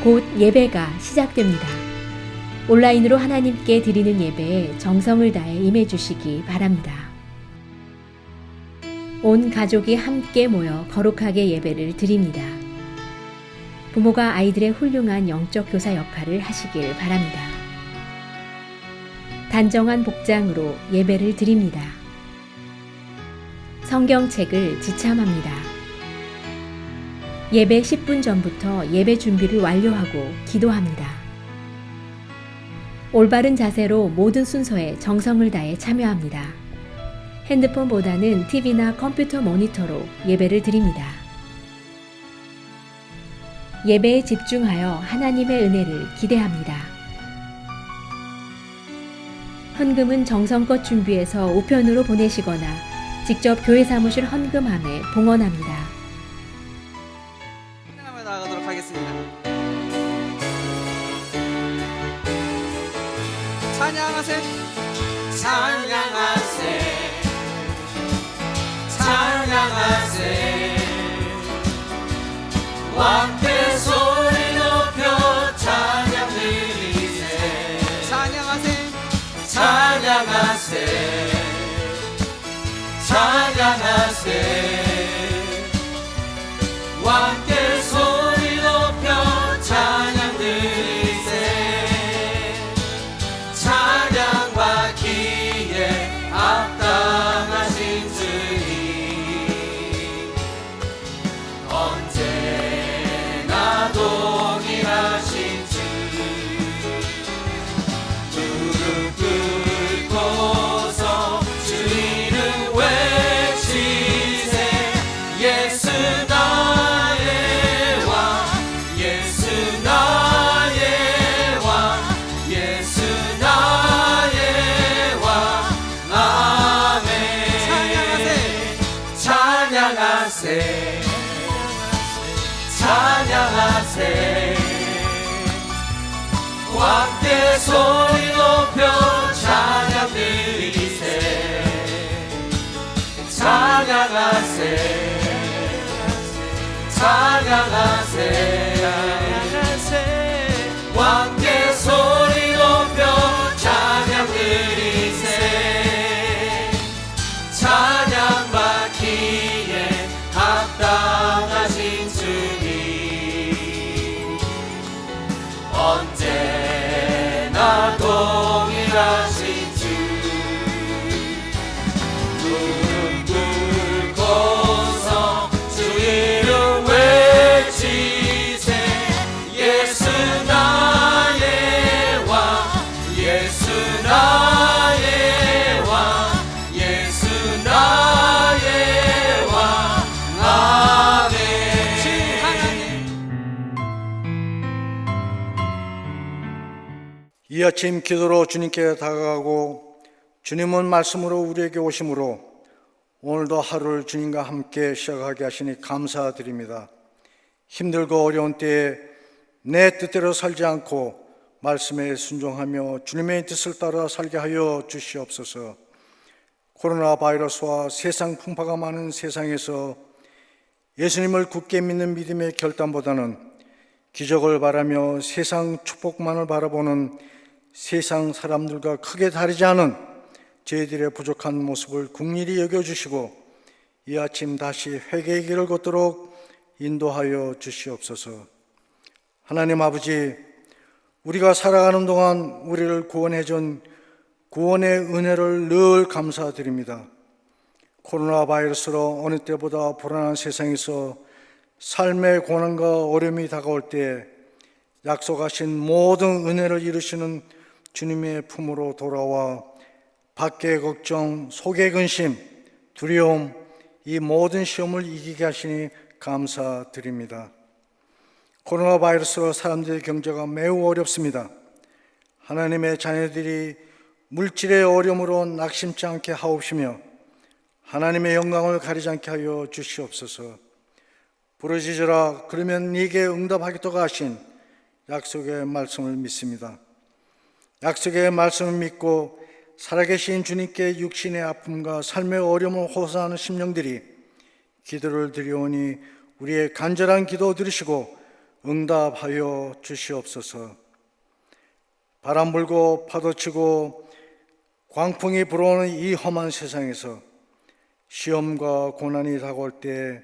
곧 예배가 시작됩니다. 온라인으로 하나님께 드리는 예배에 정성을 다해 임해 주시기 바랍니다. 온 가족이 함께 모여 거룩하게 예배를 드립니다. 부모가 아이들의 훌륭한 영적 교사 역할을 하시길 바랍니다. 단정한 복장으로 예배를 드립니다. 성경책을 지참합니다. 예배 10분 전부터 예배 준비를 완료하고 기도합니다. 올바른 자세로 모든 순서에 정성을 다해 참여합니다. 핸드폰보다는 TV나 컴퓨터 모니터로 예배를 드립니다. 예배에 집중하여 하나님의 은혜를 기대합니다. 헌금은 정성껏 준비해서 우편으로 보내시거나 직접 교회 사무실 헌금함에 봉헌합니다. 나가도록 하겠습니다. 찬양하세, 찬양하세, 찬양하세. 왕께 소리 높여 찬양 드리세. 찬양하세, 찬양하세, 찬양하세. 왕께 소리 높여 찬양 드리세. 찬양 받기에 합당하신 주님, 언제나 동일하신 주. 무릎 꿇고서 주 이름 외치세. 예수 나의 왕, 예수 나의 왕, 예수 나의 왕. 아멘. 찬양하세, 찬양하세, 찬양하세. 왕께 소리 높여 찬양 드리세. 찬양하세, 찬양하세, 찬양하세. 왕께 소리 높여 찬양 드리세. 찬양 받기에 합당하신 주님, 언제나 동일하신 주. 무릎 꿇고서 주 이름 외치세. 예수 나의 왕, 예수 나의 왕, 예수 나의 왕. 아멘. 이 아침 기도로 주님께 다가가고 주님은 말씀으로 우리에게 오심으로 오늘도 하루를 주님과 함께 시작하게 하시니 감사드립니다. 힘들고 어려운 때에 내 뜻대로 살지 않고 말씀에 순종하며 주님의 뜻을 따라 살게 하여 주시옵소서. 코로나 바이러스와 세상 풍파가 많은 세상에서 예수님을 굳게 믿는 믿음의 결단보다는 기적을 바라며 세상 축복만을 바라보는 세상 사람들과 크게 다르지 않은 저희들의 부족한 모습을 긍휼히 여겨주시고 이 아침 다시 회개의 길을 걷도록 인도하여 주시옵소서. 하나님 아버지, 우리가 살아가는 동안 우리를 구원해준 구원의 은혜를 늘 감사드립니다. 코로나 바이러스로 어느 때보다 불안한 세상에서 삶의 고난과 어려움이 다가올 때 약속하신 모든 은혜를 이루시는 주님의 품으로 돌아와 밖의 걱정, 속의 근심, 두려움, 이 모든 시험을 이기게 하시니 감사드립니다. 코로나 바이러스로 사람들의 경제가 매우 어렵습니다. 하나님의 자녀들이 물질의 어려움으로 낙심치 않게 하옵시며 하나님의 영광을 가리지 않게 하여 주시옵소서. 부르짖으라 그러면 네게 응답하겠다고 하신 약속의 말씀을 믿습니다. 약속의 말씀을 믿고 살아계신 주님께 육신의 아픔과 삶의 어려움을 호소하는 심령들이 기도를 드리오니 우리의 간절한 기도 들으시고 응답하여 주시옵소서. 바람 불고 파도 치고 광풍이 불어오는 이 험한 세상에서 시험과 고난이 다가올 때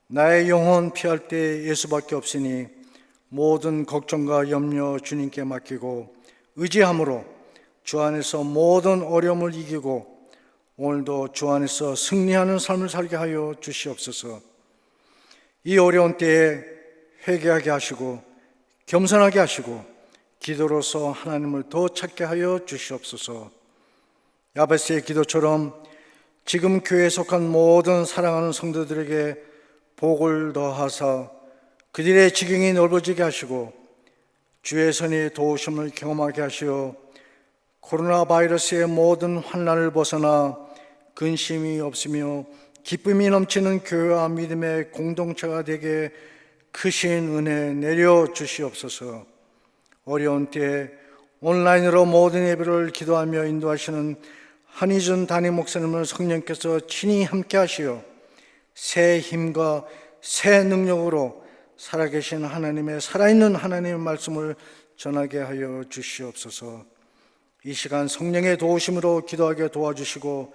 나의 영혼 피할 때 예수밖에 없으니 모든 걱정과 염려 주님께 맡기고 의지함으로 주 안에서 모든 어려움을 이기고 오늘도 주 안에서 승리하는 삶을 살게 하여 주시옵소서. 이 어려운 때에 회개하게 하시고 겸손하게 하시고 기도로서 하나님을 더 찾게 하여 주시옵소서. 야베스의 기도처럼 지금 교회에 속한 모든 사랑하는 성도들에게 복을 더하사 그들의 지경이 넓어지게 하시고 주의 선의 도우심을 경험하게 하시어 코로나 바이러스의 모든 환난을 벗어나 근심이 없으며 기쁨이 넘치는 교회와 믿음의 공동체가 되게 크신 은혜 내려 주시옵소서. 어려운 때에 온라인으로 모든 예배를 기도하며 인도하시는 한희준 담임 목사님을 성령께서 친히 함께 하시어 새 힘과 새 능력으로 살아계신 하나님의 살아있는 하나님의 말씀을 전하게 하여 주시옵소서. 이 시간 성령의 도우심으로 기도하게 도와주시고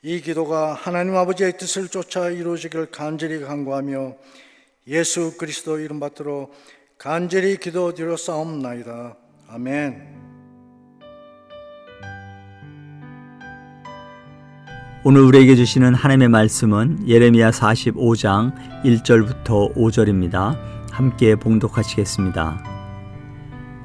이 기도가 하나님 아버지의 뜻을 쫓아 이루어지기를 간절히 간구하며 예수 그리스도 이름 받들어 간절히 기도드려 싸움나이다. 아멘. 오늘 우리에게 주시는 하나님의 말씀은 예레미야 45장 1절부터 5절입니다. 함께 봉독하시겠습니다.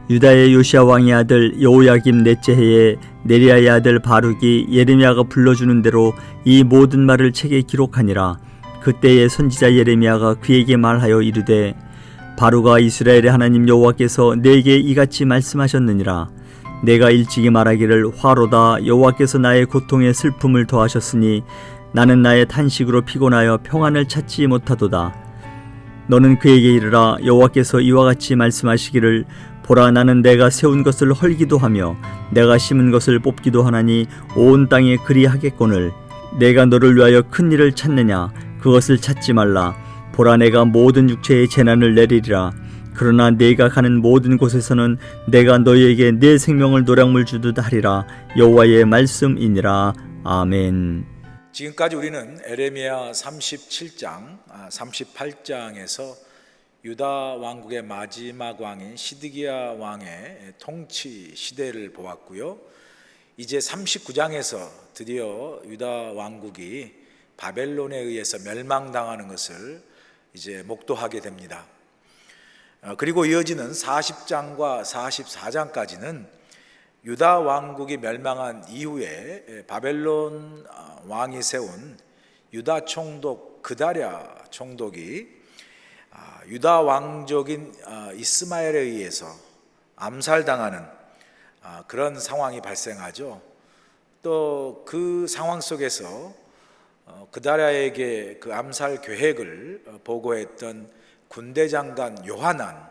유다의 요시야 왕의 아들 여호야김 넷째 해에 네리야의 아들 바룩이 예레미야가 불러주는 대로 이 모든 말을 책에 기록하니라. 그때에 선지자 예레미야가 그에게 말하여 이르되 바룩아 이스라엘의 하나님 여호와께서 내게 이같이 말씀하셨느니라. 내가 일찍이 말하기를 화로다 여호와께서 나의 고통에 슬픔을 더하셨으니 나는 나의 탄식으로 피곤하여 평안을 찾지 못하도다. 너는 그에게 이르라 여호와께서 이와 같이 말씀하시기를 보라 나는 내가 세운 것을 헐기도 하며 내가 심은 것을 뽑기도 하나니 온 땅에 그리하겠거늘 내가 너를 위하여 큰 일을 찾느냐 그것을 찾지 말라. 보라 내가 모든 육체에 재난을 내리리라. 그러나 네가 가는 모든 곳에서는 내가 너희에게 내 생명을 노량물 주듯 하리라. 여호와의 말씀이니라. 아멘. 지금까지 우리는 에레미야 37장, 38장에서 유다 왕국의 마지막 왕인 시드기야 왕의 통치 시대를 보았고요. 이제 39장에서 드디어 유다 왕국이 바벨론에 의해서 멸망당하는 것을 이제 목도하게 됩니다. 그리고 이어지는 40장과 44장까지는 유다 왕국이 멸망한 이후에 바벨론 왕이 세운 유다 총독 그다랴 총독이 유다 왕족인 이스마엘에 의해서 암살당하는 그런 상황이 발생하죠. 또 그 상황 속에서 그다랴에게 그 암살 계획을 보고했던 군대 장관 요하난,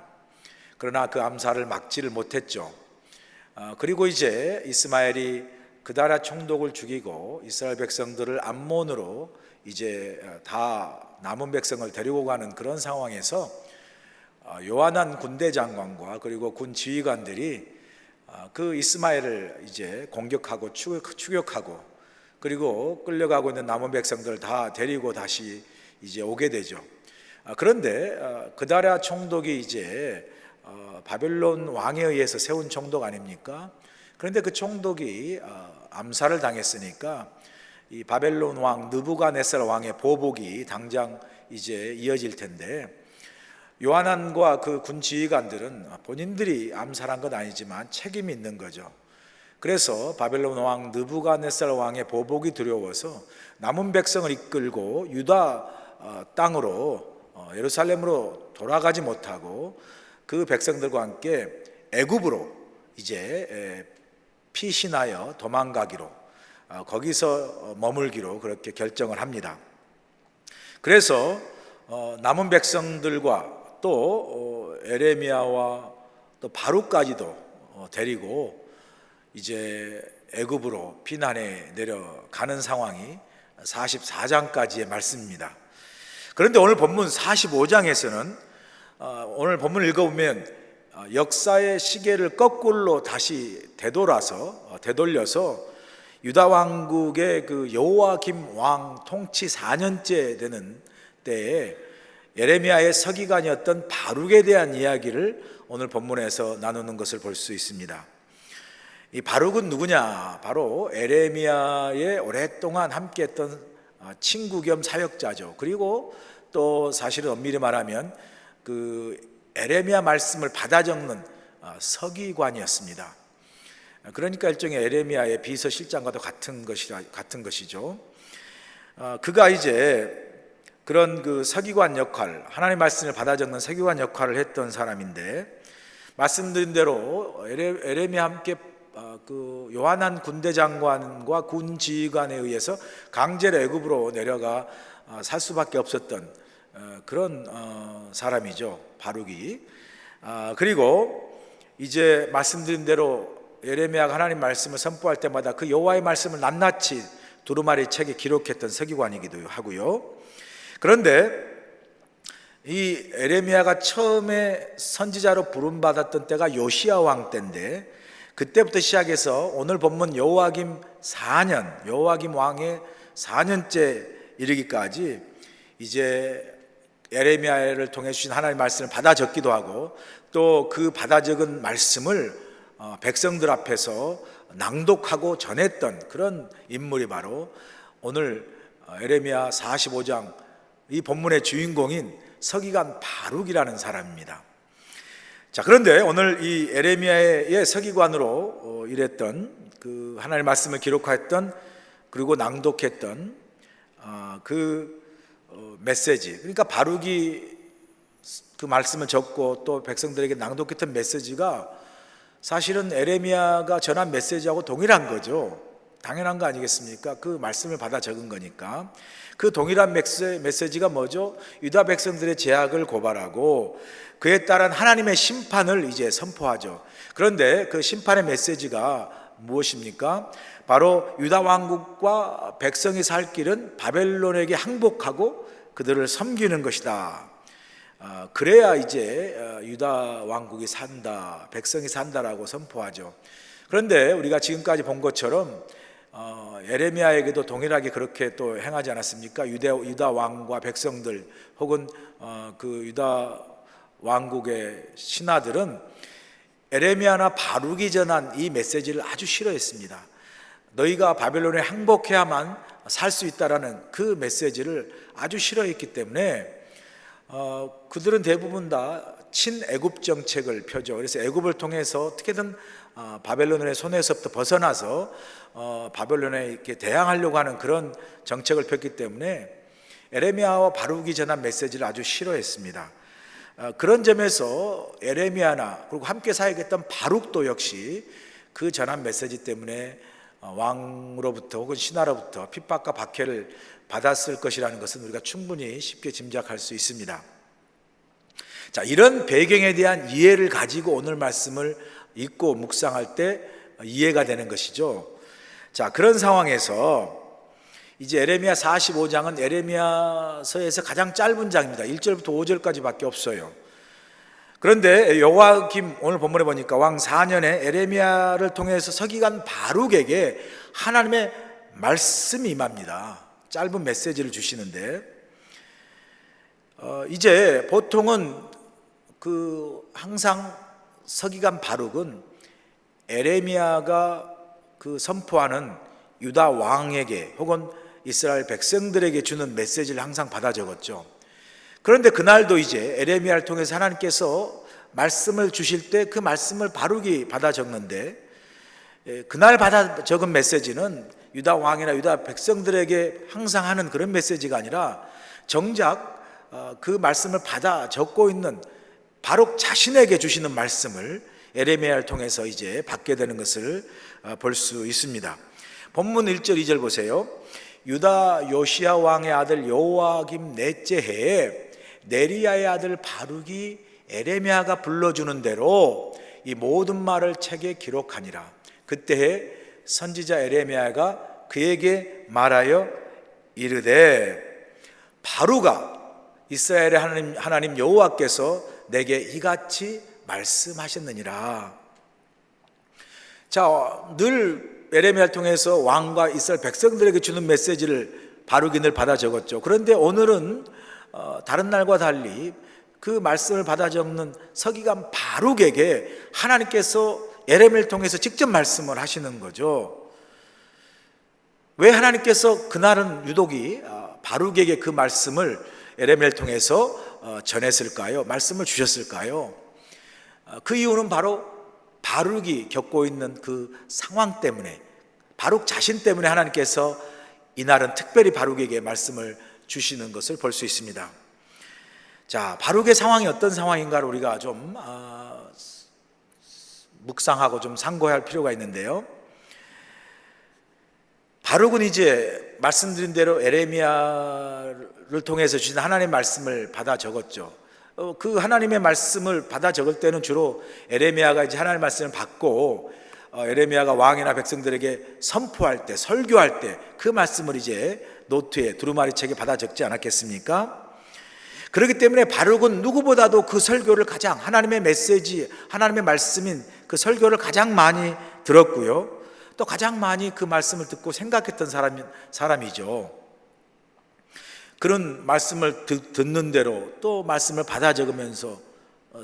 그러나 그 암살을 막지를 못했죠. 그리고 이제 이스마엘이 그다랴 총독을 죽이고 이스라엘 백성들을 암몬으로 이제 다 남은 백성을 데리고 가는 그런 상황에서 요하난 군대 장관과 그리고 군 지휘관들이 그 이스마엘을 이제 공격하고 추격하고 그리고 끌려가고 있는 남은 백성들을 다 데리고 다시 이제 오게 되죠. 그런데 그다랴 총독이 이제 바벨론 왕에 의해서 세운 총독 아닙니까? 그런데 그 총독이 암살을 당했으니까 이 바벨론 왕 느부갓네살 왕의 보복이 당장 이제 이어질 텐데 요하난과 그 군 지휘관들은 본인들이 암살한 건 아니지만 책임이 있는 거죠. 그래서 바벨론 왕 느부갓네살 왕의 보복이 두려워서 남은 백성을 이끌고 유다 땅으로 예루살렘으로 돌아가지 못하고 그 백성들과 함께 애굽으로 이제 피신하여 도망가기로 거기서 머물기로 그렇게 결정을 합니다. 그래서 남은 백성들과 또 에레미야와 또 바룩까지도 데리고 이제 애굽으로 피난해 내려가는 상황이 44장까지의 말씀입니다. 그런데 오늘 본문 45장에서는 오늘 본문을 읽어보면 역사의 시계를 거꾸로 다시 되돌려서 유다 왕국의 그 여호와김 왕 통치 4년째 되는 때에 예레미야의 서기관이었던 바룩에 대한 이야기를 오늘 본문에서 나누는 것을 볼 수 있습니다. 이 바룩은 누구냐? 바로 예레미야의 오랫동안 함께했던 친구 겸 사역자죠. 그리고 또 사실은 엄밀히 말하면 그 예레미야 말씀을 받아 적는 서기관이었습니다. 그러니까 일종의 예레미야의 비서실장과도 같은 것이죠. 그가 이제 그런 그 서기관 역할, 하나님의 말씀을 받아 적는 서기관 역할을 했던 사람인데, 말씀드린 대로 예레미야 함께 그 요한한 군대 장관과 군 지휘관에 의해서 강제로 애굽으로 내려가 살 수밖에 없었던 그런 사람이죠, 바룩이. 그리고 이제 말씀드린 대로 예레미야가 하나님 말씀을 선포할 때마다 그 여호와의 말씀을 낱낱이 두루마리 책에 기록했던 서기관이기도 하고요. 그런데 이 예레미야가 처음에 선지자로 부름받았던 때가 요시야 왕 때인데, 그때부터 시작해서 오늘 본문 여호와김 왕의 4년째 이르기까지 이제 예레미야를 통해 주신 하나님의 말씀을 받아 적기도 하고, 또 그 받아 적은 말씀을 백성들 앞에서 낭독하고 전했던 그런 인물이 바로 오늘 예레미야 45장 이 본문의 주인공인 서기관 바룩이라는 사람입니다. 자, 그런데 오늘 이 예레미야의 서기관으로 일했던 그 하나님의 말씀을 기록했던 그리고 낭독했던 그 메시지, 그러니까 바룩이 그 말씀을 적고 또 백성들에게 낭독했던 메시지가 사실은 예레미야가 전한 메시지하고 동일한 거죠. 당연한 거 아니겠습니까? 그 말씀을 받아 적은 거니까. 그 동일한 메시지가 뭐죠? 유다 백성들의 죄악을 고발하고 그에 따른 하나님의 심판을 이제 선포하죠. 그런데 그 심판의 메시지가 무엇입니까? 바로 유다 왕국과 백성이 살 길은 바벨론에게 항복하고 그들을 섬기는 것이다. 그래야 이제 유다 왕국이 산다, 백성이 산다라고 선포하죠. 그런데 우리가 지금까지 본 것처럼 예레미야에게도 동일하게 그렇게 또 행하지 않았습니까? 유다 왕과 백성들 혹은 그 유다 왕국의 신하들은 예레미야나 바룩이 전한 이 메시지를 아주 싫어했습니다. 너희가 바벨론에 항복해야만 살 수 있다라는 그 메시지를 아주 싫어했기 때문에 그들은 대부분 다 친애굽 정책을 펴죠. 그래서 애굽을 통해서 어떻게든 바벨론의 손에서부터 벗어나서 바벨론에 이렇게 대항하려고 하는 그런 정책을 폈기 때문에 예레미야와 바룩이 전한 메시지를 아주 싫어했습니다. 그런 점에서 예레미야나 그리고 함께 사역했던 바룩도 역시 그 전한 메시지 때문에 왕으로부터 혹은 신하로부터 핍박과 박해를 받았을 것이라는 것은 우리가 충분히 쉽게 짐작할 수 있습니다. 자, 이런 배경에 대한 이해를 가지고 오늘 말씀을 읽고 묵상할 때 이해가 되는 것이죠. 자, 그런 상황에서 이제 예레미야 45장은 예레미야서에서 가장 짧은 장입니다. 1절부터 5절까지밖에 없어요. 그런데 여호와김 오늘 본문에 보니까 왕 4년에 예레미야를 통해서 서기관 바룩에게 하나님의 말씀이 임합니다. 짧은 메시지를 주시는데 이제 보통은 그 항상 서기관 바룩은 예레미야가 그 선포하는 유다 왕에게 혹은 이스라엘 백성들에게 주는 메시지를 항상 받아 적었죠. 그런데 그날도 이제 예레미야를 통해서 하나님께서 말씀을 주실 때 그 말씀을 바룩이 받아 적는데, 그날 받아 적은 메시지는 유다 왕이나 유다 백성들에게 항상 하는 그런 메시지가 아니라 정작 그 말씀을 받아 적고 있는 바룩 자신에게 주시는 말씀을 예레미야를 통해서 이제 받게 되는 것을 볼 수 있습니다. 본문 1절 2절 보세요. 유다 요시야 왕의 아들 여호와김 넷째 해에 네리야의 아들 바룩이 예레미야가 불러주는 대로 이 모든 말을 책에 기록하니라. 그때에 선지자 예레미야가 그에게 말하여 이르되, 바루가 이스라엘의 하나님 여호와께서 내게 이같이 말씀하셨느니라. 자, 늘 예레미야를 통해서 왕과 이스라엘 백성들에게 주는 메시지를 바룩이 늘 받아 적었죠. 그런데 오늘은 다른 날과 달리 그 말씀을 받아 적는 서기관 바룩에게 하나님께서 예레미야를 통해서 직접 말씀을 하시는 거죠. 왜 하나님께서 그날은 유독이 바룩에게 그 말씀을 예레미야를 통해서 전했을까요? 말씀을 주셨을까요? 그 이유는 바로 바룩이 겪고 있는 그 상황 때문에, 바룩 자신 때문에 하나님께서 이날은 특별히 바룩에게 말씀을 주시는 것을 볼 수 있습니다. 자, 바룩의 상황이 어떤 상황인가를 우리가 좀 묵상하고 좀 상고할 필요가 있는데요. 바룩은 이제 말씀드린 대로 예레미야를 통해서 주신 하나님의 말씀을 받아 적었죠. 그 하나님의 말씀을 받아 적을 때는 주로 예레미야가 이제 하나님의 말씀을 받고 예레미야가 왕이나 백성들에게 선포할 때, 설교할 때 그 말씀을 이제 노트에, 두루마리 책에 받아 적지 않았겠습니까? 그렇기 때문에 바룩은 누구보다도 그 설교를 가장, 하나님의 메시지, 하나님의 말씀인 그 설교를 가장 많이 들었고요, 또 가장 많이 그 말씀을 듣고 생각했던 사람이죠. 그런 말씀을 듣는 대로 또 말씀을 받아 적으면서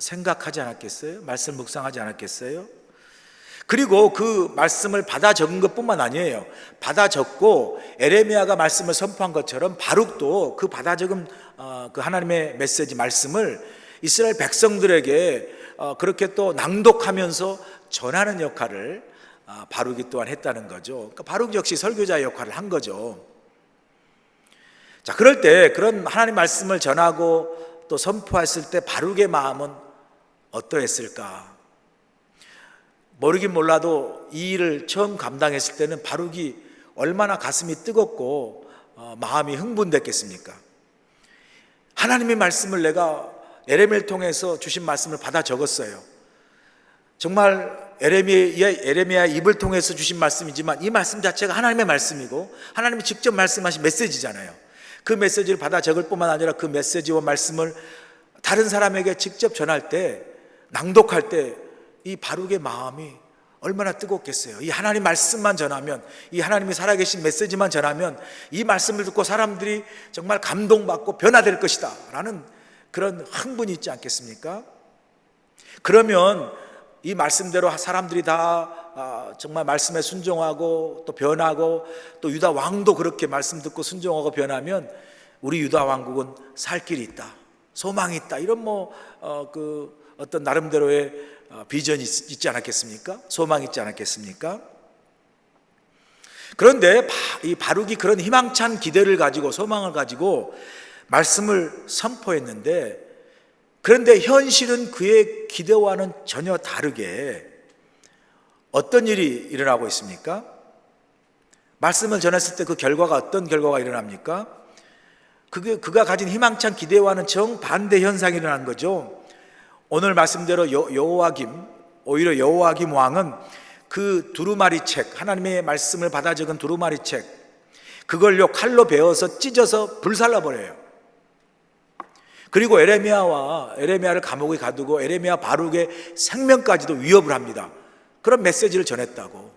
생각하지 않았겠어요? 말씀 묵상하지 않았겠어요? 그리고 그 말씀을 받아 적은 것뿐만 아니에요. 받아 적고 예레미야가 말씀을 선포한 것처럼 바룩도 그 받아 적은 그 하나님의 메시지 말씀을 이스라엘 백성들에게 그렇게 또 낭독하면서 전하는 역할을 바룩이 또한 했다는 거죠. 그러니까 바룩 역시 설교자의 역할을 한 거죠. 자, 그럴 때 그런 하나님 말씀을 전하고 또 선포했을 때 바룩의 마음은 어떠했을까? 모르긴 몰라도 이 일을 처음 감당했을 때는 바룩이 얼마나 가슴이 뜨겁고 마음이 흥분됐겠습니까? 하나님의 말씀을 내가 예레미야를 통해서 주신 말씀을 받아 적었어요. 정말 예레미야 입을 통해서 주신 말씀이지만 이 말씀 자체가 하나님의 말씀이고 하나님이 직접 말씀하신 메시지잖아요. 그 메시지를 받아 적을 뿐만 아니라 그 메시지와 말씀을 다른 사람에게 직접 전할 때, 낭독할 때 이 바룩의 마음이 얼마나 뜨겁겠어요. 이 하나님 말씀만 전하면, 이 하나님이 살아계신 메시지만 전하면 이 말씀을 듣고 사람들이 정말 감동받고 변화될 것이다 라는 그런 흥분이 있지 않겠습니까? 그러면 이 말씀대로 사람들이 다 정말 말씀에 순종하고 또 변하고, 또 유다 왕도 그렇게 말씀 듣고 순종하고 변하면 우리 유다 왕국은 살 길이 있다, 소망이 있다, 이런 어떤 나름대로의 비전이 있지 않았겠습니까? 소망이 있지 않았겠습니까? 그런데 이 바룩이 그런 희망찬 기대를 가지고, 소망을 가지고 말씀을 선포했는데, 그런데 현실은 그의 기대와는 전혀 다르게 어떤 일이 일어나고 있습니까? 말씀을 전했을 때 그 결과가 어떤 결과가 일어납니까? 그가 가진 희망찬 기대와는 정반대 현상이 일어난 거죠. 오늘 말씀대로 오히려 여호와김 왕은 그 두루마리 책, 하나님의 말씀을 받아 적은 두루마리 책, 그걸요 칼로 찢어서 불살라버려요. 그리고 에레미야를 감옥에 가두고 에레미야 바룩의 생명까지도 위협을 합니다. 그런 메시지를 전했다고.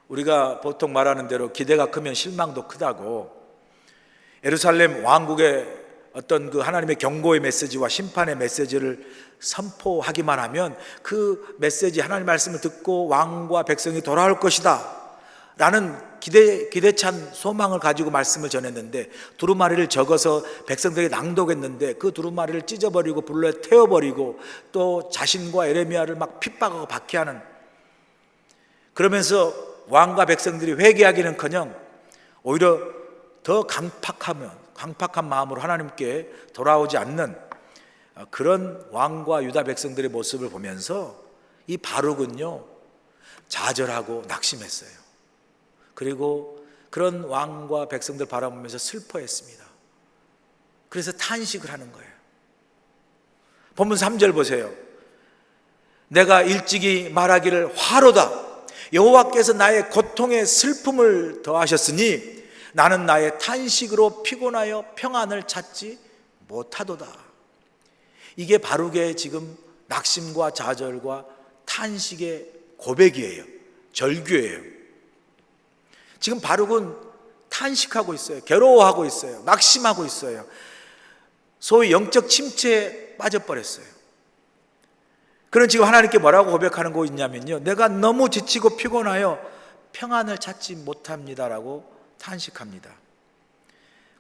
우리가 보통 말하는 대로 기대가 크면 실망도 크다고. 예루살렘 왕국의 어떤 그 하나님의 경고의 메시지와 심판의 메시지를 선포하기만 하면 그 메시지, 하나님 말씀을 듣고 왕과 백성이 돌아올 것이다 라는 기대찬 소망을 가지고 말씀을 전했는데, 두루마리를 적어서 백성들에게 낭독했는데 그 두루마리를 찢어버리고 불로에 태워버리고 또 자신과 예레미야를 막 핍박하고 박해하는, 그러면서 왕과 백성들이 회개하기는커녕 오히려 더 강팍한 마음으로 하나님께 돌아오지 않는 그런 왕과 유다 백성들의 모습을 보면서 이 바룩은요 좌절하고 낙심했어요. 그리고 그런 왕과 백성들 바라보면서 슬퍼했습니다. 그래서 탄식을 하는 거예요. 본문 3절 보세요. 내가 일찍이 말하기를 화로다, 여호와께서 나의 고통에 슬픔을 더하셨으니 나는 나의 탄식으로 피곤하여 평안을 찾지 못하도다. 이게 바룩의 지금 낙심과 좌절과 탄식의 고백이에요. 절규예요. 지금 바룩은 탄식하고 있어요. 괴로워하고 있어요. 낙심하고 있어요. 소위 영적 침체에 빠져버렸어요. 그런 지금 하나님께 뭐라고 고백하는 거 있냐면요, 내가 너무 지치고 피곤하여 평안을 찾지 못합니다라고 탄식합니다.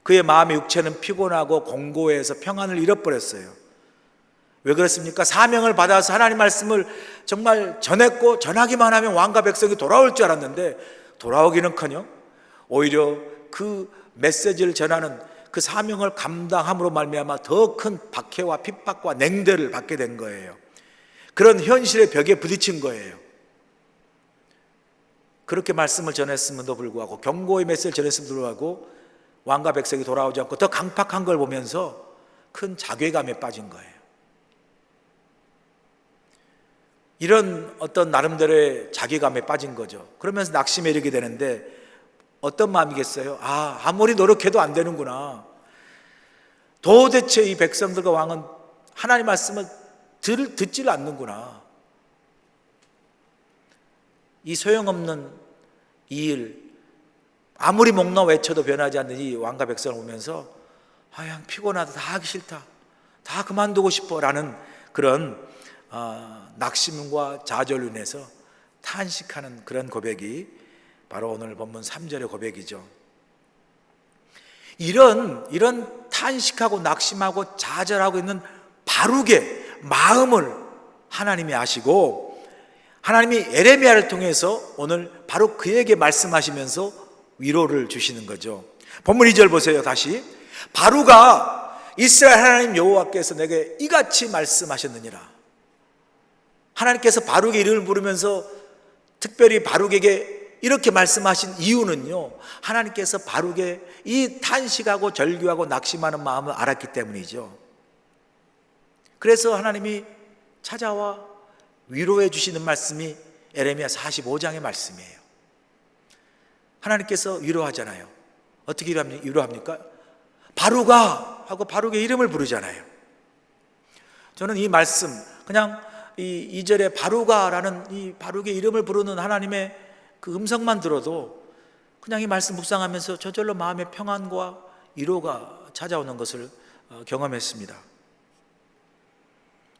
그의 마음의 육체는 피곤하고 공고해서 평안을 잃어버렸어요. 왜 그렇습니까? 사명을 받아서 하나님 말씀을 정말 전했고 전하기만 하면 왕과 백성이 돌아올 줄 알았는데 돌아오기는커녕 오히려 그 메시지를 전하는 그 사명을 감당함으로 말미암아 더 큰 박해와 핍박과 냉대를 받게 된 거예요. 그런 현실의 벽에 부딪힌 거예요. 그렇게 말씀을 전했음에도 불구하고, 경고의 메시지를 전했음에도 불구하고 왕과 백성이 돌아오지 않고 더 강팍한 걸 보면서 큰 자괴감에 빠진 거예요. 이런 어떤 나름대로의 자괴감에 빠진 거죠. 그러면서 낙심에 이르게 되는데 어떤 마음이겠어요? 아무리 노력해도 안 되는구나. 도대체 이 백성들과 왕은 하나님 말씀을 듣지를 않는구나. 이 소용없는 이 일, 아무리 목나 외쳐도 변하지 않는 이 왕과 백성을 보면서 그냥 피곤하다, 다 하기 싫다, 다 그만두고 싶어 라는 그런 낙심과 좌절로 인해서 탄식하는 그런 고백이 바로 오늘 본문 3절의 고백이죠. 이런 탄식하고 낙심하고 좌절하고 있는 바룩의 마음을 하나님이 아시고, 하나님이 예레미야를 통해서 오늘 바로 그에게 말씀하시면서 위로를 주시는 거죠. 본문 2절 보세요. 다시. 바룩아, 이스라엘 하나님 여호와께서 내게 이같이 말씀하셨느니라. 하나님께서 바룩의 이름을 부르면서 특별히 바룩에게 이렇게 말씀하신 이유는요, 하나님께서 바룩의 이 탄식하고 절규하고 낙심하는 마음을 알았기 때문이죠. 그래서 하나님이 찾아와 위로해 주시는 말씀이 예레미야 45장의 말씀이에요. 하나님께서 위로하잖아요. 어떻게 위로합니까? 바룩아 하고 바룩의 이름을 부르잖아요. 저는 이 말씀, 그냥 이 2절에 바룩아라는 이 바룩의 이름을 부르는 하나님의 그 음성만 들어도 그냥 이 말씀 묵상하면서 저절로 마음의 평안과 위로가 찾아오는 것을 경험했습니다.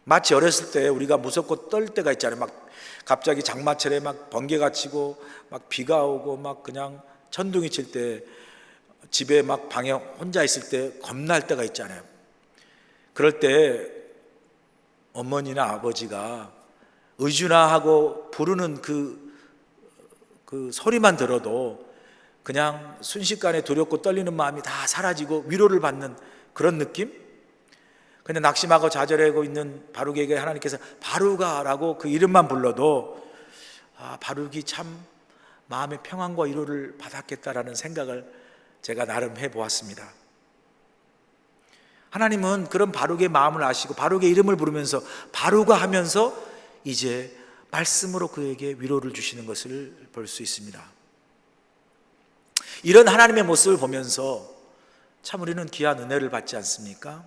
마치 어렸을 때 우리가 무섭고 떨 때가 있잖아요. 막 갑자기 장마철에 막 번개가 치고 막 비가 오고 막 그냥 천둥이 칠 때 집에 막 방에 혼자 있을 때 겁날 때가 있잖아요. 그럴 때 어머니나 아버지가 의주나 하고 부르는 그 소리만 들어도 그냥 순식간에 두렵고 떨리는 마음이 다 사라지고 위로를 받는 그런 느낌? 근데 낙심하고 좌절하고 있는 바룩에게 하나님께서 바룩아라고 그 이름만 불러도 바룩이 참 마음의 평안과 위로를 받았겠다라는 생각을 제가 나름 해보았습니다. 하나님은 그런 바룩의 마음을 아시고 바룩의 이름을 부르면서 바룩아 하면서 이제 말씀으로 그에게 위로를 주시는 것을 볼 수 있습니다. 이런 하나님의 모습을 보면서 참 우리는 귀한 은혜를 받지 않습니까?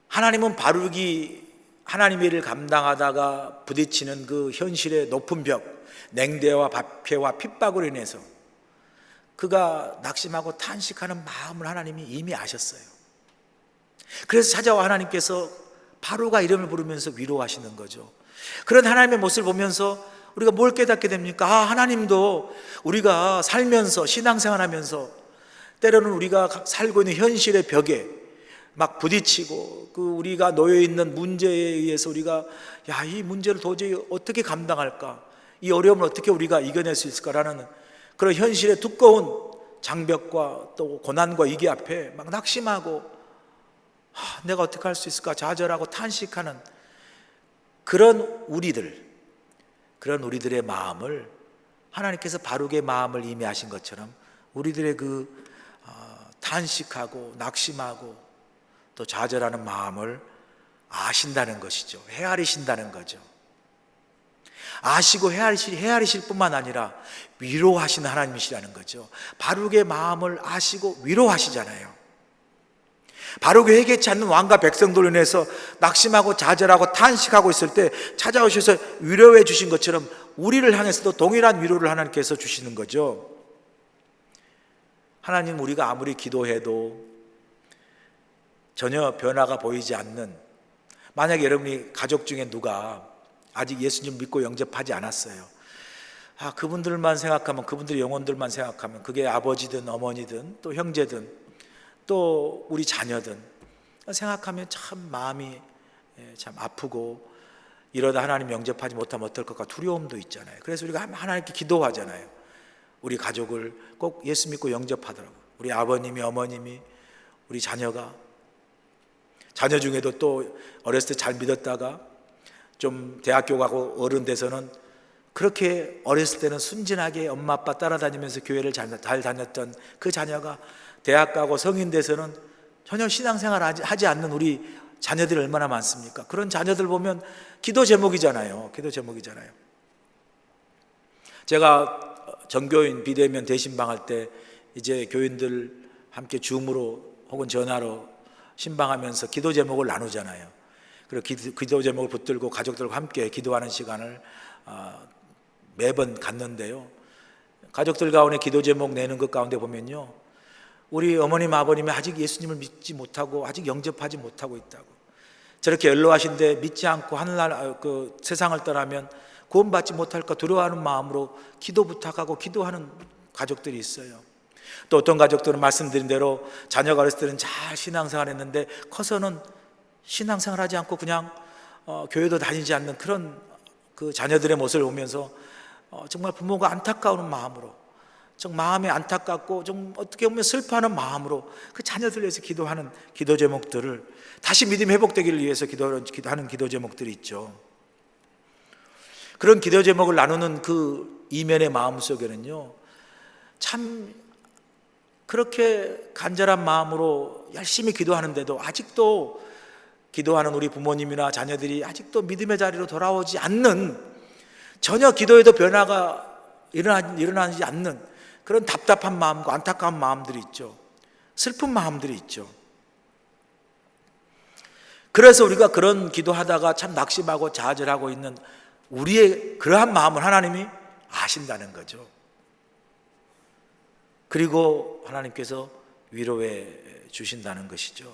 하나님은 바룩이 하나님의 일을 감당하다가 부딪히는 그 현실의 높은 벽, 냉대와 박해와 핍박으로 인해서 그가 낙심하고 탄식하는 마음을 하나님이 이미 아셨어요. 그래서 찾아와 하나님께서 바룩아 이름을 부르면서 위로하시는 거죠. 그런 하나님의 모습을 보면서 우리가 뭘 깨닫게 됩니까? 하나님도 우리가 살면서 신앙생활하면서 때로는 우리가 살고 있는 현실의 벽에 막 부딪히고 그 우리가 놓여 있는 문제에 의해서 우리가 이 문제를 도저히 어떻게 감당할까? 이 어려움을 어떻게 우리가 이겨낼 수 있을까라는 그런 현실의 두꺼운 장벽과 또 고난과 위기 앞에 막 낙심하고 내가 어떻게 할 수 있을까? 좌절하고 탄식하는 그런 우리들의 마음을 하나님께서 바룩의 마음을 이미 아신 것처럼 우리들의 그 탄식하고 낙심하고 또 좌절하는 마음을 아신다는 것이죠. 헤아리신다는 거죠. 아시고 헤아리실 뿐만 아니라 위로하시는 하나님이시라는 거죠. 바룩의 마음을 아시고 위로하시잖아요. 바르게 회개치 않는 왕과 백성들로 인해서 낙심하고 좌절하고 탄식하고 있을 때 찾아오셔서 위로해 주신 것처럼 우리를 향해서도 동일한 위로를 하나님께서 주시는 거죠. 하나님, 우리가 아무리 기도해도 전혀 변화가 보이지 않는, 만약에 여러분이 가족 중에 누가 아직 예수님 믿고 영접하지 않았어요. 그분들만 생각하면, 그분들의 영혼들만 생각하면, 그게 아버지든 어머니든 또 형제든 또 우리 자녀든 생각하면 참 마음이 참 아프고, 이러다 하나님 영접하지 못하면 어떨 것까 두려움도 있잖아요. 그래서 우리가 하나님께 기도하잖아요. 우리 가족을 꼭 예수 믿고 영접하더라고요. 우리 아버님이, 어머님이, 우리 자녀가, 자녀 중에도 또 어렸을 때 잘 믿었다가 좀 대학교 가고 어른 돼서는 그렇게 어렸을 때는 순진하게 엄마 아빠 따라다니면서 교회를 잘 다녔던 그 자녀가 대학 가고 성인 돼서는 전혀 신앙생활 하지 않는 우리 자녀들이 얼마나 많습니까? 그런 자녀들 보면 기도 제목이잖아요. 기도 제목이잖아요. 제가 전교인 비대면 대신방할 때 이제 교인들 함께 줌으로 혹은 전화로 신방하면서 기도 제목을 나누잖아요. 그리고 기도 제목을 붙들고 가족들과 함께 기도하는 시간을 매번 갖는데요. 가족들 가운데 기도 제목 내는 것 가운데 보면요, 우리 어머님 아버님이 아직 예수님을 믿지 못하고 아직 영접하지 못하고 있다고, 저렇게 연로하신데 믿지 않고 하늘날 그 세상을 떠나면 구원받지 못할까 두려워하는 마음으로 기도 부탁하고 기도하는 가족들이 있어요. 또 어떤 가족들은 말씀드린 대로 자녀가 어렸을 때는 잘 신앙생활 했는데 커서는 신앙생활 하지 않고 그냥 교회도 다니지 않는 그런 그 자녀들의 모습을 보면서 정말 부모가 안타까운 마음으로, 좀 마음이 안타깝고 좀 어떻게 보면 슬퍼하는 마음으로 그 자녀들 위해서 기도하는 기도 제목들을, 다시 믿음이 회복되기를 위해서 기도하는 기도 제목들이 있죠. 그런 기도 제목을 나누는 그 이면의 마음속에는요, 참 그렇게 간절한 마음으로 열심히 기도하는데도 아직도 기도하는 우리 부모님이나 자녀들이 아직도 믿음의 자리로 돌아오지 않는, 전혀 기도에도 변화가 일어나지 않는 그런 답답한 마음과 안타까운 마음들이 있죠. 슬픈 마음들이 있죠. 그래서 우리가 그런 기도하다가 참 낙심하고 좌절하고 있는 우리의 그러한 마음을 하나님이 아신다는 거죠. 그리고 하나님께서 위로해 주신다는 것이죠.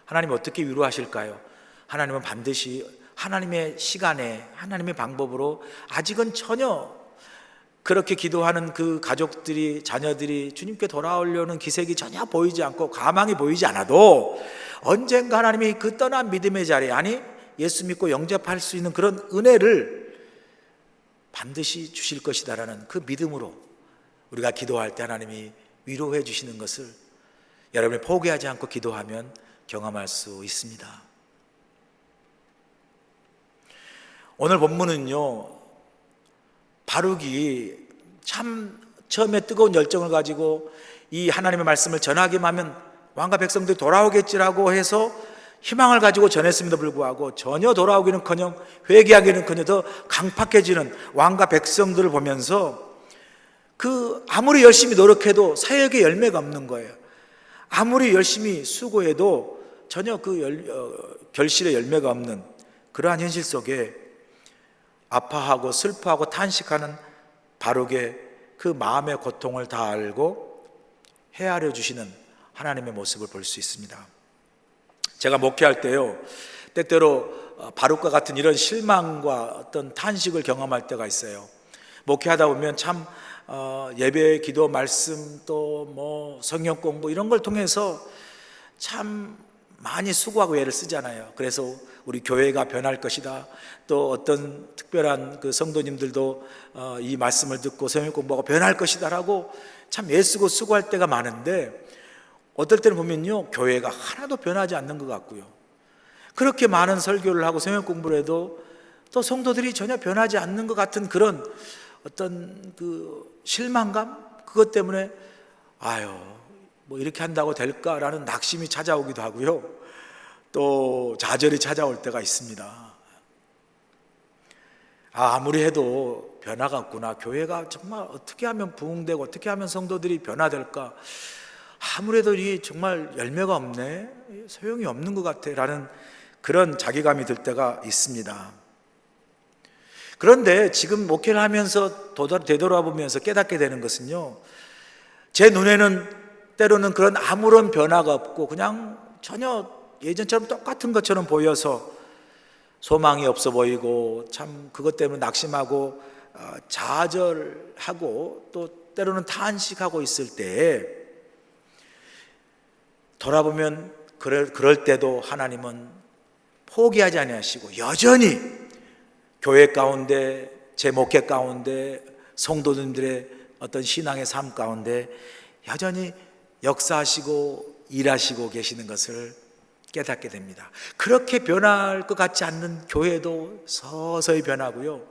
하나님 어떻게 위로하실까요? 하나님은 반드시 하나님의 시간에, 하나님의 방법으로, 아직은 전혀 그렇게 기도하는 그 가족들이, 자녀들이 주님께 돌아오려는 기색이 전혀 보이지 않고 가망이 보이지 않아도 언젠가 하나님이 그 떠난 믿음의 자리, 아니 예수 믿고 영접할 수 있는 그런 은혜를 반드시 주실 것이다라는 그 믿음으로 우리가 기도할 때 하나님이 위로해 주시는 것을 여러분이 포기하지 않고 기도하면 경험할 수 있습니다. 오늘 본문은요, 바룩이 참 처음에 뜨거운 열정을 가지고 이 하나님의 말씀을 전하기만 하면 왕과 백성들이 돌아오겠지라고 해서 희망을 가지고 전했음에도 불구하고 전혀 돌아오기는커녕 회개하기는커녕 더 강팍해지는 왕과 백성들을 보면서 그 아무리 열심히 노력해도 사역의 열매가 없는 거예요. 아무리 열심히 수고해도 전혀 그 결실의 열매가 없는 그러한 현실 속에 아파하고 슬퍼하고 탄식하는 바룩의 그 마음의 고통을 다 알고 헤아려 주시는 하나님의 모습을 볼 수 있습니다. 제가 목회할 때요, 때때로 바룩과 같은 이런 실망과 어떤 탄식을 경험할 때가 있어요. 목회하다 보면 참 예배, 기도, 말씀, 또 뭐 성경 공부 이런 걸 통해서 참 많이 수고하고 애를 쓰잖아요. 그래서 우리 교회가 변할 것이다. 또 어떤 특별한 그 성도님들도 이 말씀을 듣고 성경 공부하고 변할 것이다라고 참 애쓰고 수고할 때가 많은데, 어떨 때는 보면요, 교회가 하나도 변하지 않는 것 같고요, 그렇게 많은 설교를 하고 성경 공부를 해도 또 성도들이 전혀 변하지 않는 것 같은 그런 어떤 그 실망감, 그것 때문에 뭐 이렇게 한다고 될까라는 낙심이 찾아오기도 하고요, 또 좌절이 찾아올 때가 있습니다. 아무리 해도 변화가 없구나, 교회가 정말 어떻게 하면 부흥되고 어떻게 하면 성도들이 변화될까, 아무래도 이 정말 열매가 없네, 소용이 없는 것 같아 라는 그런 자괴감이 들 때가 있습니다. 그런데 지금 목회를 하면서 되돌아보면서 깨닫게 되는 것은요, 제 눈에는 때로는 그런 아무런 변화가 없고 그냥 전혀 예전처럼 똑같은 것처럼 보여서 소망이 없어 보이고 참 그것 때문에 낙심하고 좌절하고 또 때로는 탄식하고 있을 때에 돌아보면 그럴 때도 하나님은 포기하지 아니하시고 여전히 교회 가운데, 제 목회 가운데, 성도님들의 어떤 신앙의 삶 가운데 여전히 역사하시고 일하시고 계시는 것을 깨닫게 됩니다. 그렇게 변할 것 같지 않는 교회도 서서히 변하고요,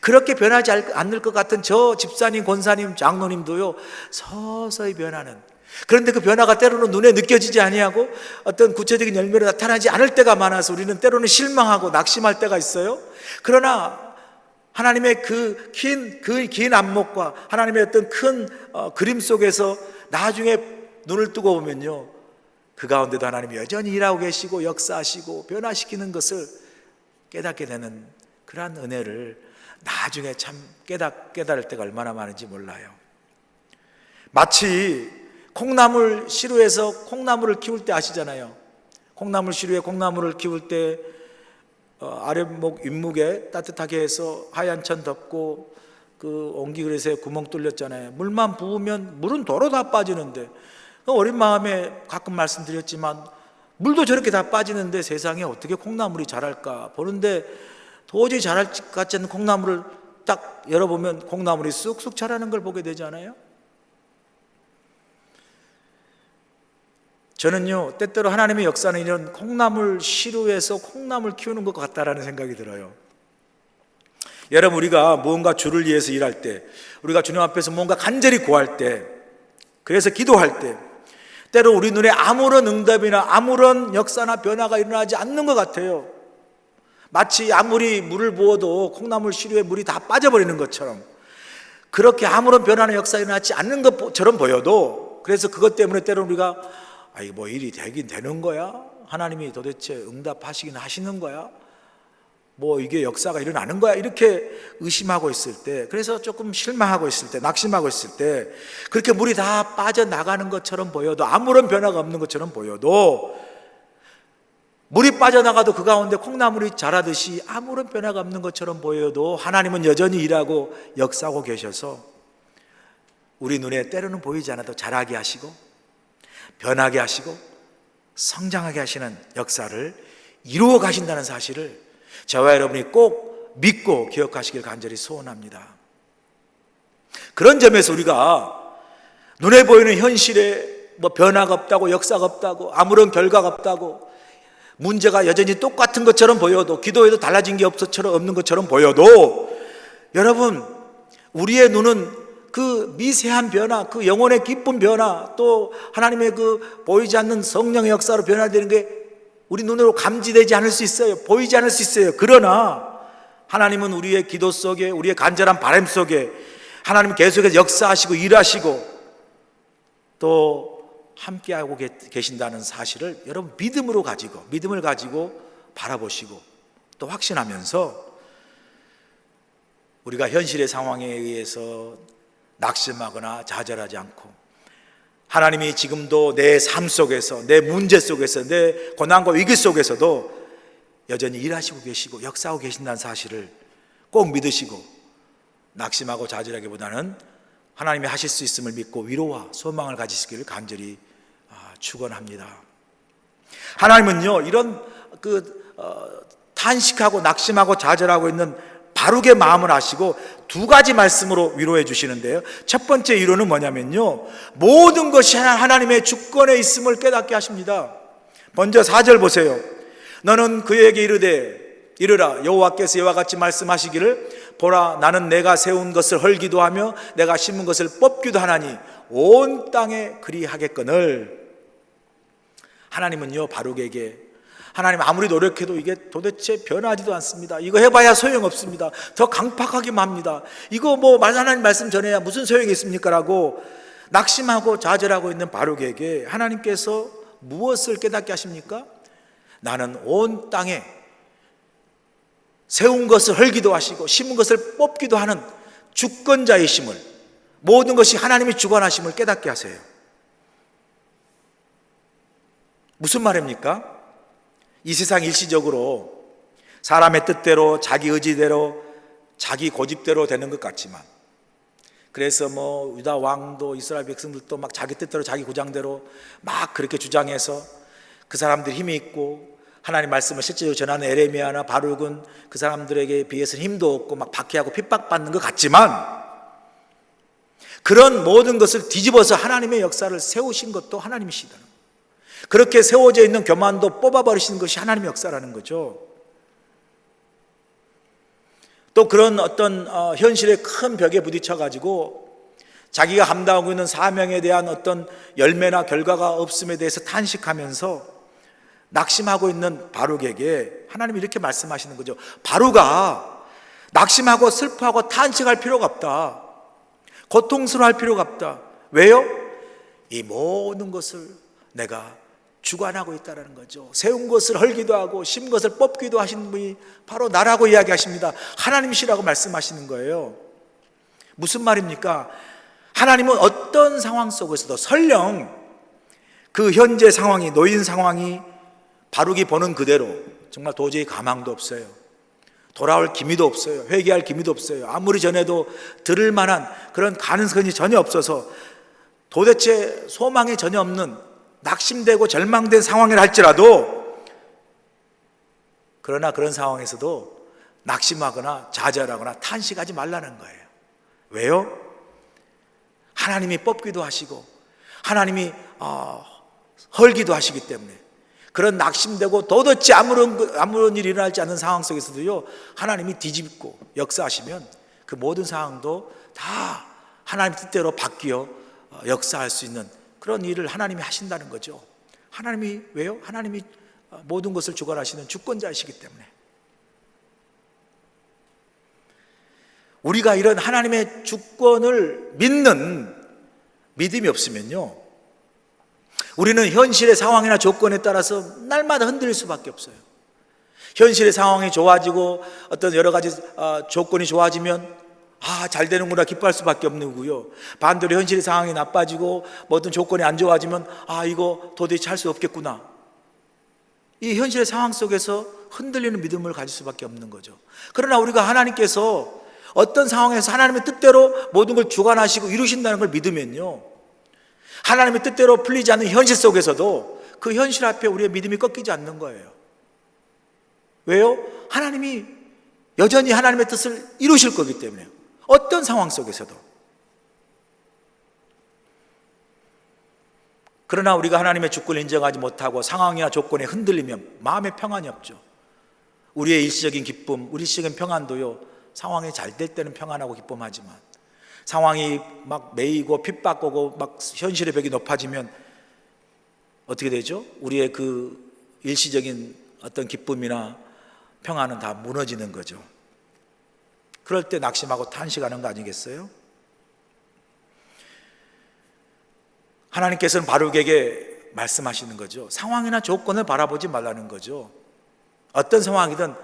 그렇게 변하지 않을 것 같은 저 집사님, 권사님, 장로님도요 서서히 변하는, 그런데 그 변화가 때로는 눈에 느껴지지 아니하고 어떤 구체적인 열매로 나타나지 않을 때가 많아서 우리는 때로는 실망하고 낙심할 때가 있어요. 그러나 하나님의 그 긴 안목과 하나님의 어떤 큰 그림 속에서 나중에 눈을 뜨고 보면요, 그 가운데도 하나님이 여전히 일하고 계시고 역사하시고 변화시키는 것을 깨닫게 되는 그러한 은혜를 나중에 참 깨달을 때가 얼마나 많은지 몰라요. 마치 콩나물 시루에서 콩나물을 키울 때 아시잖아요. 콩나물 시루에 콩나물을 키울 때 아랫목 윗목에 따뜻하게 해서 하얀 천 덮고 그 옹기 그릇에 구멍 뚫렸잖아요. 물만 부으면 물은 도로 다 빠지는데, 어린 마음에 가끔 말씀드렸지만 물도 저렇게 다 빠지는데 세상에 어떻게 콩나물이 자랄까 보는데 도저히 자랄 것 같지 않는 콩나물을 딱 열어보면 콩나물이 쑥쑥 자라는 걸 보게 되잖아요. 저는요, 때때로 하나님의 역사는 이런 콩나물 시루에서 콩나물 키우는 것 같다라는 생각이 들어요. 여러분, 우리가 무언가 주를 위해서 일할 때, 우리가 주님 앞에서 뭔가 간절히 구할 때, 그래서 기도할 때 때로 우리 눈에 아무런 응답이나 아무런 역사나 변화가 일어나지 않는 것 같아요. 마치 아무리 물을 부어도 콩나물 시루에 물이 다 빠져버리는 것처럼, 그렇게 아무런 변화나 역사가 일어나지 않는 것처럼 보여도, 그래서 그것 때문에 때로 우리가 뭐 일이 되긴 되는 거야? 하나님이 도대체 응답하시긴 하시는 거야? 뭐 이게 역사가 일어나는 거야? 이렇게 의심하고 있을 때, 그래서 조금 실망하고 있을 때, 낙심하고 있을 때, 그렇게 물이 다 빠져나가는 것처럼 보여도, 아무런 변화가 없는 것처럼 보여도, 물이 빠져나가도 그 가운데 콩나물이 자라듯이 아무런 변화가 없는 것처럼 보여도 하나님은 여전히 일하고 역사하고 계셔서 우리 눈에 때로는 보이지 않아도 자라게 하시고 변하게 하시고 성장하게 하시는 역사를 이루어 가신다는 사실을 저와 여러분이 꼭 믿고 기억하시길 간절히 소원합니다. 그런 점에서 우리가 눈에 보이는 현실에 뭐 변화가 없다고, 역사가 없다고, 아무런 결과가 없다고, 문제가 여전히 똑같은 것처럼 보여도, 기도에도 달라진 게 없는 것처럼 보여도, 여러분, 우리의 눈은 그 미세한 변화, 그 영혼의 기쁜 변화, 또 하나님의 그 보이지 않는 성령의 역사로 변화되는 게 우리 눈으로 감지되지 않을 수 있어요. 보이지 않을 수 있어요. 그러나 하나님은 우리의 기도 속에, 우리의 간절한 바람 속에 하나님은 계속해서 역사하시고 일하시고 또 함께하고 계신다는 사실을 여러분 믿음을 가지고 바라보시고 또 확신하면서 우리가 현실의 상황에 의해서 낙심하거나 좌절하지 않고 하나님이 지금도 내 삶 속에서, 내 문제 속에서, 내 고난과 위기 속에서도 여전히 일하시고 계시고 역사하고 계신다는 사실을 꼭 믿으시고 낙심하고 좌절하기보다는 하나님이 하실 수 있음을 믿고 위로와 소망을 가지시기를 간절히 축원합니다. 하나님은요, 이런 탄식하고 낙심하고 좌절하고 있는 바룩의 마음을 아시고 두 가지 말씀으로 위로해 주시는데요, 첫 번째 위로는 뭐냐면요, 모든 것이 하나님의 주권에 있음을 깨닫게 하십니다. 먼저 4절 보세요. 너는 그에게 이르라 여호와께서 이와 같이 말씀하시기를 보라 나는 내가 세운 것을 헐기도 하며 내가 심은 것을 뽑기도 하나니 온 땅에 그리하겠거늘. 하나님은요, 바룩에게 하나님 아무리 노력해도 이게 도대체 변하지도 않습니다. 이거 해봐야 소용없습니다. 더 강팍하기만 합니다. 이거 뭐 하나님 말씀 전해야 무슨 소용이 있습니까? 라고 낙심하고 좌절하고 있는 바룩에게 하나님께서 무엇을 깨닫게 하십니까? 나는 온 땅에 세운 것을 헐기도 하시고 심은 것을 뽑기도 하는 주권자이심을, 모든 것이 하나님이 주관하심을 깨닫게 하세요. 무슨 말입니까? 이 세상 일시적으로 사람의 뜻대로, 자기 의지대로, 자기 고집대로 되는 것 같지만, 그래서 유다 왕도 이스라엘 백성들도 막 자기 뜻대로, 자기 고장대로 막 그렇게 주장해서 그 사람들이 힘이 있고, 하나님 말씀을 실제로 전하는 에레미야나 바룩은 그 사람들에게 비해서는 힘도 없고 막 박해하고 핍박받는 것 같지만, 그런 모든 것을 뒤집어서 하나님의 역사를 세우신 것도 하나님이시다는 거예요. 그렇게 세워져 있는 교만도 뽑아버리시는 것이 하나님의 역사라는 거죠. 또 그런 어떤 현실의 큰 벽에 부딪혀가지고 자기가 감당하고 있는 사명에 대한 어떤 열매나 결과가 없음에 대해서 탄식하면서 낙심하고 있는 바룩에게 하나님이 이렇게 말씀하시는 거죠. 바룩아, 낙심하고 슬퍼하고 탄식할 필요가 없다. 고통스러워할 필요가 없다. 왜요? 이 모든 것을 내가 주관하고 있다는 거죠. 세운 것을 헐기도 하고 심은 것을 뽑기도 하시는 분이 바로 나라고 이야기하십니다. 하나님이시라고 말씀하시는 거예요. 무슨 말입니까? 하나님은 어떤 상황 속에서도 설령 그 현재 상황이, 놓인 상황이 바룩이 보는 그대로 정말 도저히 가망도 없어요. 돌아올 기미도 없어요. 회개할 기미도 없어요. 아무리 전해도 들을 만한 그런 가능성이 전혀 없어서 도대체 소망이 전혀 없는, 낙심되고 절망된 상황이라 할지라도, 그러나 그런 상황에서도 낙심하거나 좌절하거나 탄식하지 말라는 거예요. 왜요? 하나님이 뽑기도 하시고 하나님이 헐기도 하시기 때문에, 그런 낙심되고 도대체 아무런 일이 일어나지 않는 상황 속에서도요, 하나님이 뒤집고 역사하시면 그 모든 상황도 다 하나님 뜻대로 바뀌어 역사할 수 있는 그런 일을 하나님이 하신다는 거죠. 하나님이, 왜요? 하나님이 모든 것을 주관하시는 주권자이시기 때문에. 우리가 이런 하나님의 주권을 믿는 믿음이 없으면요, 우리는 현실의 상황이나 조건에 따라서 날마다 흔들릴 수밖에 없어요. 현실의 상황이 좋아지고 어떤 여러 가지 조건이 좋아지면 잘 되는구나 기뻐할 수밖에 없는 거고요. 반대로 현실의 상황이 나빠지고 모든 조건이 안 좋아지면 이거 도대체 할 수 없겠구나. 이 현실의 상황 속에서 흔들리는 믿음을 가질 수밖에 없는 거죠. 그러나 우리가 하나님께서 어떤 상황에서 하나님의 뜻대로 모든 걸 주관하시고 이루신다는 걸 믿으면요, 하나님의 뜻대로 풀리지 않는 현실 속에서도 그 현실 앞에 우리의 믿음이 꺾이지 않는 거예요. 왜요? 하나님이 여전히 하나님의 뜻을 이루실 거기 때문에요. 어떤 상황 속에서도. 그러나 우리가 하나님의 주권을 인정하지 못하고 상황이나 조건에 흔들리면 마음에 평안이 없죠. 우리의 일시적인 기쁨, 우리 일시적인 평안도요, 상황이 잘 될 때는 평안하고 기쁨하지만 상황이 막 매이고 핍박오고 막 현실의 벽이 높아지면 어떻게 되죠? 우리의 그 일시적인 어떤 기쁨이나 평안은 다 무너지는 거죠. 그럴 때 낙심하고 탄식하는 거 아니겠어요? 하나님께서는 바룩에게 말씀하시는 거죠. 상황이나 조건을 바라보지 말라는 거죠. 어떤 상황이든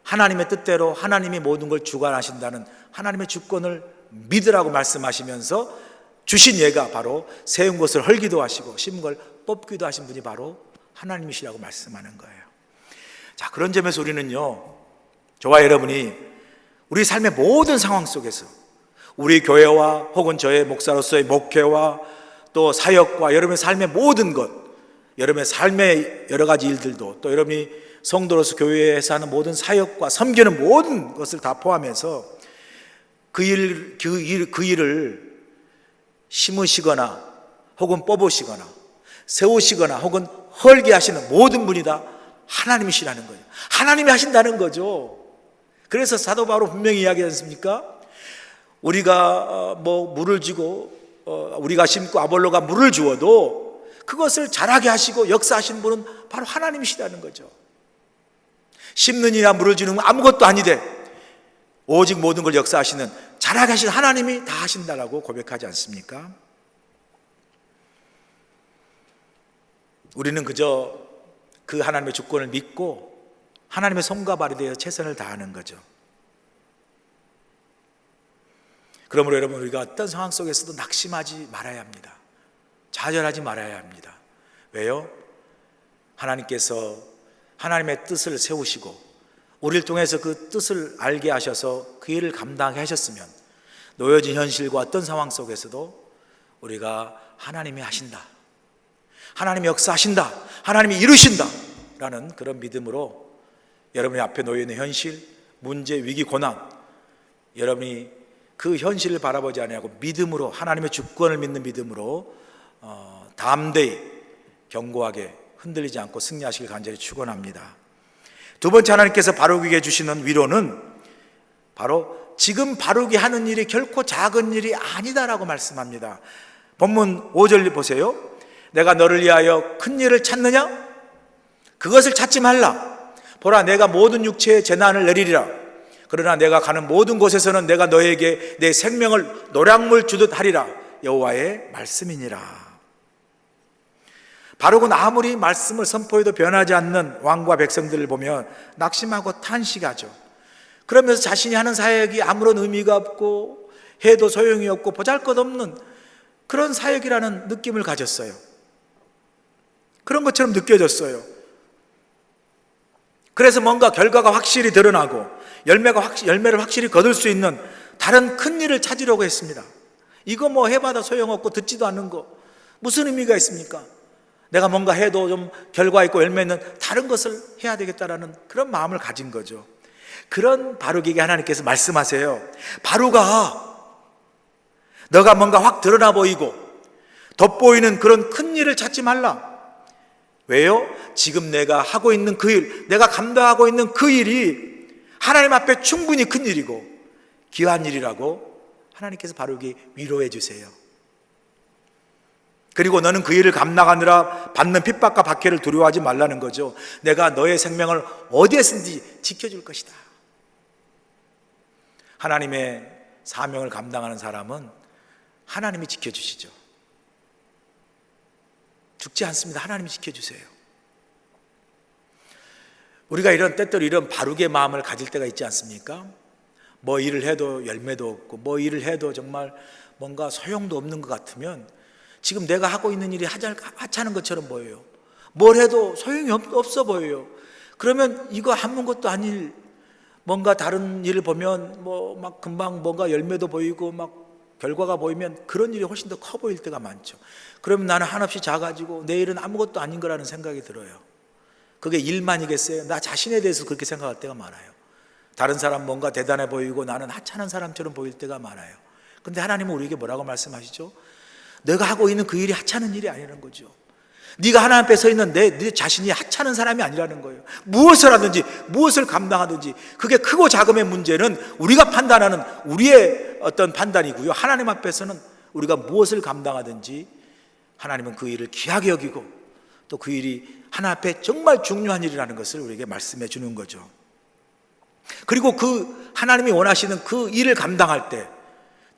하나님의 뜻대로 하나님이 모든 걸 주관하신다는 하나님의 주권을 믿으라고 말씀하시면서 주신 예가 바로 세운 것을 헐기도 하시고 심은 걸 뽑기도 하신 분이 바로 하나님이시라고 말씀하는 거예요. 자, 그런 점에서 우리는요, 저와 여러분이 우리 삶의 모든 상황 속에서 우리 교회와 혹은 저의 목사로서의 목회와 또 사역과 여러분의 삶의 모든 것, 여러분의 삶의 여러 가지 일들도, 또 여러분이 성도로서 교회에서 하는 모든 사역과 섬기는 모든 것을 다 포함해서 그 일을 심으시거나 혹은 뽑으시거나 세우시거나 혹은 헐게 하시는 모든 분이 다 하나님이시라는 거예요. 하나님이 하신다는 거죠. 그래서 사도 바울은 분명히 이야기하지 않습니까? 우리가 물을 주고 우리가 심고 아볼로가 물을 주어도 그것을 자라게 하시고 역사하시는 분은 바로 하나님이시라는 거죠. 심는 이나 물을 주는 건 아무것도 아니되 오직 모든 걸 역사하시는, 자라게 하시는 하나님이 다 하신다라고 고백하지 않습니까? 우리는 그저 그 하나님의 주권을 믿고 하나님의 손과 발이 되어 최선을 다하는 거죠. 그러므로 여러분, 우리가 어떤 상황 속에서도 낙심하지 말아야 합니다. 좌절하지 말아야 합니다. 왜요? 하나님께서 하나님의 뜻을 세우시고 우리를 통해서 그 뜻을 알게 하셔서 그 일을 감당하게 하셨으면 놓여진 현실과 어떤 상황 속에서도 우리가 하나님이 하신다, 하나님이 역사하신다, 하나님이 이루신다 라는 그런 믿음으로 여러분의 앞에 놓여있는 현실, 문제, 위기, 고난, 여러분이 그 현실을 바라보지 아니하고 믿음으로, 하나님의 주권을 믿는 믿음으로 담대히 견고하게 흔들리지 않고 승리하시길 간절히 축원합니다. 두 번째, 하나님께서 바루기에게 주시는 위로는 바로 지금 바루기 하는 일이 결코 작은 일이 아니다라고 말씀합니다. 본문 5절 보세요. 내가 너를 위하여 큰 일을 찾느냐? 그것을 찾지 말라. 보라, 내가 모든 육체에 재난을 내리리라. 그러나 내가 가는 모든 곳에서는 내가 너에게 내 생명을 노량물 주듯 하리라. 여호와의 말씀이니라. 바룩은 아무리 말씀을 선포해도 변하지 않는 왕과 백성들을 보면 낙심하고 탄식하죠. 그러면서 자신이 하는 사역이 아무런 의미가 없고 해도 소용이 없고 보잘것없는 그런 사역이라는 느낌을 가졌어요. 그런 것처럼 느껴졌어요. 그래서 뭔가 결과가 확실히 드러나고 열매를 확실히 거둘 수 있는 다른 큰 일을 찾으려고 했습니다. 이거 뭐 해봐도 소용없고 듣지도 않는 거 무슨 의미가 있습니까? 내가 뭔가 해도 좀 결과 있고 열매 있는 다른 것을 해야 되겠다라는 그런 마음을 가진 거죠. 그런 바룩에게 하나님께서 말씀하세요. 바룩아, 너가 뭔가 확 드러나 보이고 돋보이는 그런 큰 일을 찾지 말라. 왜요? 지금 내가 하고 있는 그 일, 내가 감당하고 있는 그 일이 하나님 앞에 충분히 큰 일이고 귀한 일이라고 하나님께서 바룩이 위로해 주세요. 그리고 너는 그 일을 감당하느라 받는 핍박과 박해를 두려워하지 말라는 거죠. 내가 너의 생명을 어디에서든지 지켜줄 것이다. 하나님의 사명을 감당하는 사람은 하나님이 지켜주시죠. 죽지 않습니다. 하나님이 지켜주세요. 우리가 때때로 이런 바룩의 마음을 가질 때가 있지 않습니까? 뭐 일을 해도 열매도 없고 뭐 일을 해도 정말 뭔가 소용도 없는 것 같으면 지금 내가 하고 있는 일이 하찮은 것처럼 보여요. 뭘 해도 소용이 없어 보여요. 그러면 이거 아무것도 아닐 뭔가 다른 일을 보면 뭐 막 금방 뭔가 열매도 보이고 막 결과가 보이면 그런 일이 훨씬 더 커 보일 때가 많죠. 그러면 나는 한없이 작아지고 내 일은 아무것도 아닌 거라는 생각이 들어요. 그게 일만이겠어요? 나 자신에 대해서 그렇게 생각할 때가 많아요. 다른 사람 뭔가 대단해 보이고 나는 하찮은 사람처럼 보일 때가 많아요. 근데 하나님은 우리에게 뭐라고 말씀하시죠? 내가 하고 있는 그 일이 하찮은 일이 아니라는 거죠. 네가 하나님 앞에 서 있는 내 자신이 하찮은 사람이 아니라는 거예요. 무엇을 하든지 무엇을 감당하든지 그게 크고 작음의 문제는 우리가 판단하는 우리의 어떤 판단이고요. 하나님 앞에서는 우리가 무엇을 감당하든지 하나님은 그 일을 귀하게 여기고 또 그 일이 하나님 앞에 정말 중요한 일이라는 것을 우리에게 말씀해 주는 거죠. 그리고 그 하나님이 원하시는 그 일을 감당할 때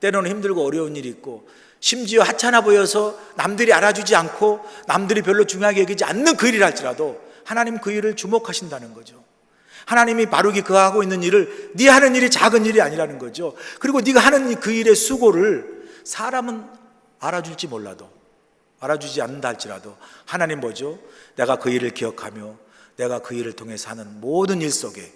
때로는 힘들고 어려운 일이 있고 심지어 하찮아 보여서 남들이 알아주지 않고 남들이 별로 중요하게 여기지 않는 그 일이라 할지라도 하나님 그 일을 주목하신다는 거죠. 하나님이 바룩이 그 하고 있는 일을 네 하는 일이 작은 일이 아니라는 거죠. 그리고 네가 하는 그 일의 수고를 사람은 알아줄지 몰라도 알아주지 않는다 할지라도 하나님 뭐죠? 내가 그 일을 기억하며 내가 그 일을 통해서 하는 모든 일 속에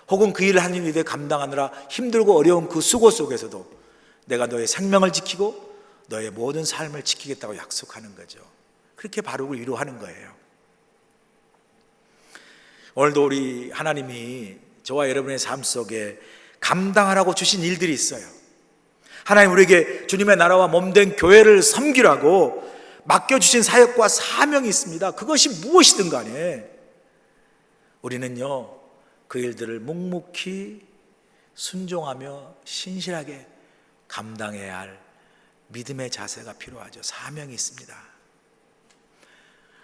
혹은 그 일을 하는 일에 감당하느라 힘들고 어려운 그 수고 속에서도 내가 너의 생명을 지키고 너의 모든 삶을 지키겠다고 약속하는 거죠. 그렇게 바룩을 위로하는 거예요. 오늘도 우리 하나님이 저와 여러분의 삶 속에 감당하라고 주신 일들이 있어요. 하나님 우리에게 주님의 나라와 몸된 교회를 섬기라고 맡겨주신 사역과 사명이 있습니다. 그것이 무엇이든 간에 우리는요 그 일들을 묵묵히 순종하며 신실하게 감당해야 할 믿음의 자세가 필요하죠. 사명이 있습니다.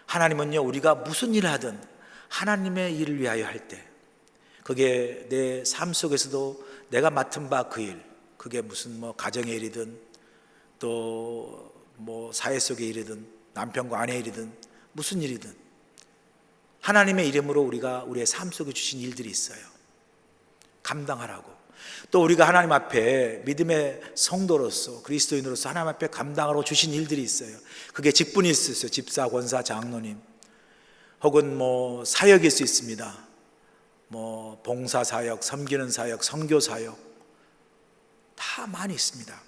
하나님은요 우리가 무슨 일을 하든 하나님의 일을 위하여 할 때 그게 내 삶 속에서도 내가 맡은 바 그 일, 그게 무슨 뭐 가정의 일이든 또 뭐 사회 속의 일이든 남편과 아내의 일이든 무슨 일이든 하나님의 이름으로 우리가 우리의 삶 속에 주신 일들이 있어요. 감당하라고. 또 우리가 하나님 앞에 믿음의 성도로서 그리스도인으로서 하나님 앞에 감당하라고 주신 일들이 있어요. 그게 직분이 있을 수 있어요. 집사, 권사, 장로님, 혹은 사역일 수 있습니다. 봉사 사역, 섬기는 사역, 선교 사역, 다 많이 있습니다.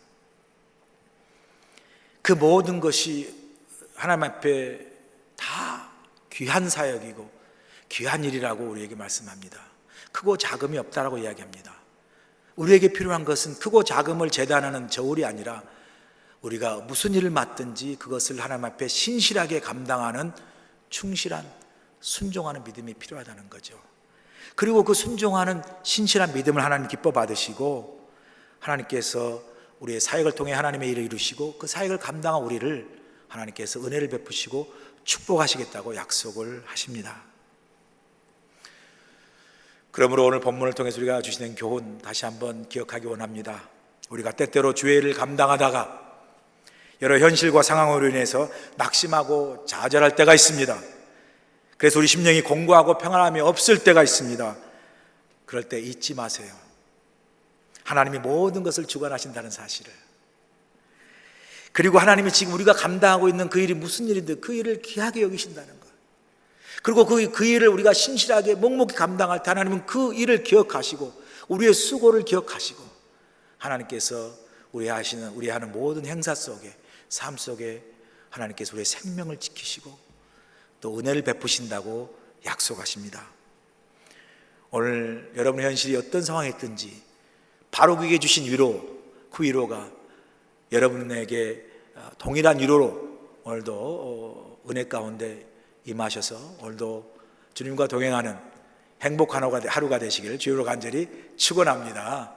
그 모든 것이 하나님 앞에 다 귀한 사역이고 귀한 일이라고 우리에게 말씀합니다. 크고 작음이 없다라고 이야기합니다. 우리에게 필요한 것은 크고 작음을 재단하는 저울이 아니라 우리가 무슨 일을 맡든지 그것을 하나님 앞에 신실하게 감당하는 충실한 순종하는 믿음이 필요하다는 거죠. 그리고 그 순종하는 신실한 믿음을 하나님 기뻐 받으시고 하나님께서 우리의 사역을 통해 하나님의 일을 이루시고 그 사역을 감당한 우리를 하나님께서 은혜를 베푸시고 축복하시겠다고 약속을 하십니다. 그러므로 오늘 본문을 통해서 우리가 주시는 교훈 다시 한번 기억하기 원합니다. 우리가 때때로 주의 일을 감당하다가 여러 현실과 상황으로 인해서 낙심하고 좌절할 때가 있습니다. 그래서 우리 심령이 공고하고 평안함이 없을 때가 있습니다. 그럴 때 잊지 마세요. 하나님이 모든 것을 주관하신다는 사실을. 그리고 하나님이 지금 우리가 감당하고 있는 그 일이 무슨 일인데 그 일을 귀하게 여기신다는 것. 그리고 그 일을 우리가 신실하게 묵묵히 감당할 때 하나님은 그 일을 기억하시고 우리의 수고를 기억하시고 하나님께서 우리 하는 모든 행사 속에 삶 속에 하나님께서 우리의 생명을 지키시고 또 은혜를 베푸신다고 약속하십니다. 오늘 여러분의 현실이 어떤 상황에 있든지 바로 그에게 주신 위로, 그 위로가 여러분에게 동일한 위로로 오늘도 은혜 가운데 임하셔서 오늘도 주님과 동행하는 행복한 하루가 되시기를 주여로 간절히 축원합니다.